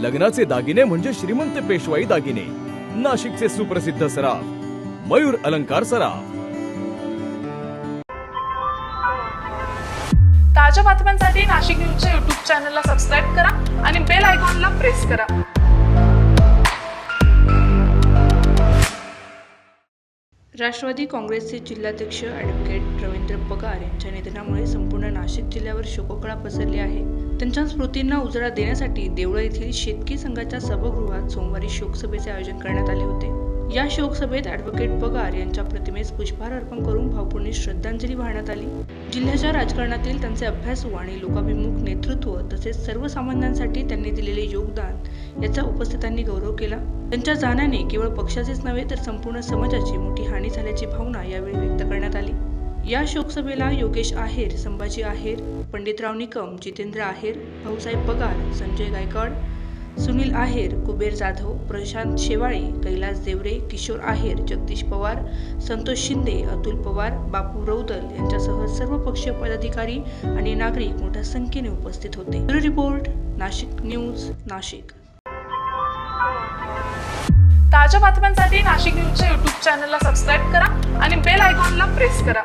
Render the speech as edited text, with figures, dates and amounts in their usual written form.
लग्नाचे दागिने म्हणजे श्रीमंत पेशवाई दागिने, नाशिकचे सुप्रसिद्ध सराफ मयूर अलंकार सराफ। ताज्या बातम्यांसाठी नाशिक न्यूजच्या YouTube चॅनलला सबस्क्राईब करा आणि बेल आयकॉनला प्रेस करा। राष्ट्रवादी काँग्रेसचे जिल्हाध्यक्ष ॲडव्होकेट रवींद्र पगार यांच्या निधनामुळे संपूर्ण नाशिक जिल्ह्यावर शोककळा पसरली आहे। त्यांच्या स्मृतींना उजाळा देण्यासाठी देवळा येथील शेतकी संघाच्या सभागृहात सोमवारी शोकसभेचे आयोजन करण्यात आले होते। या शोकसभेत ॲडव्होकेट पगार यांच्या प्रतिमेस पुष्पहार अर्पण करून भावपूर्ण श्रद्धांजली वाहण्यात आली। जिल्ह्याच्या राजकारणातील त्यांचे अभ्यासू आणि लोकाभिमुख नेतृत्व तसेच सर्वसामान्यांसाठी त्यांनी दिलेले योगदान याचा उपस्थितांनी गौरव केला। त्यांच्या जाण्याने केवळ पक्षाचेच नव्हे तर संपूर्ण समाजाची मोठी हानी झाल्याची भावना यावेळी व्यक्त करण्यात आली। या शोकसभेला योगेश आहेर, संभाजी आहेर, पंडितराव निकम, जितेंद्र आहेर, भाऊसाहेब पगार, संजय गायकवाड, सुनील आहेर, कुबेर जाधव, प्रशांत शेवाळे, कैलास देवरे, किशोर आहेर, जगदीश पवार, संतोष शिंदे, अतुल पवार, बापू रौदल यांच्यासह सर्व पक्षीय पदाधिकारी आणि नागरिक मोठ्या संख्येने उपस्थित होते। Bureau report, Nashik news, Nashik. ताज्या बातम्यांसाठी नाशिक न्यूजच्या YouTube चॅनलला सबस्क्राईब करा आणि बेल आयकॉनला प्रेस करा।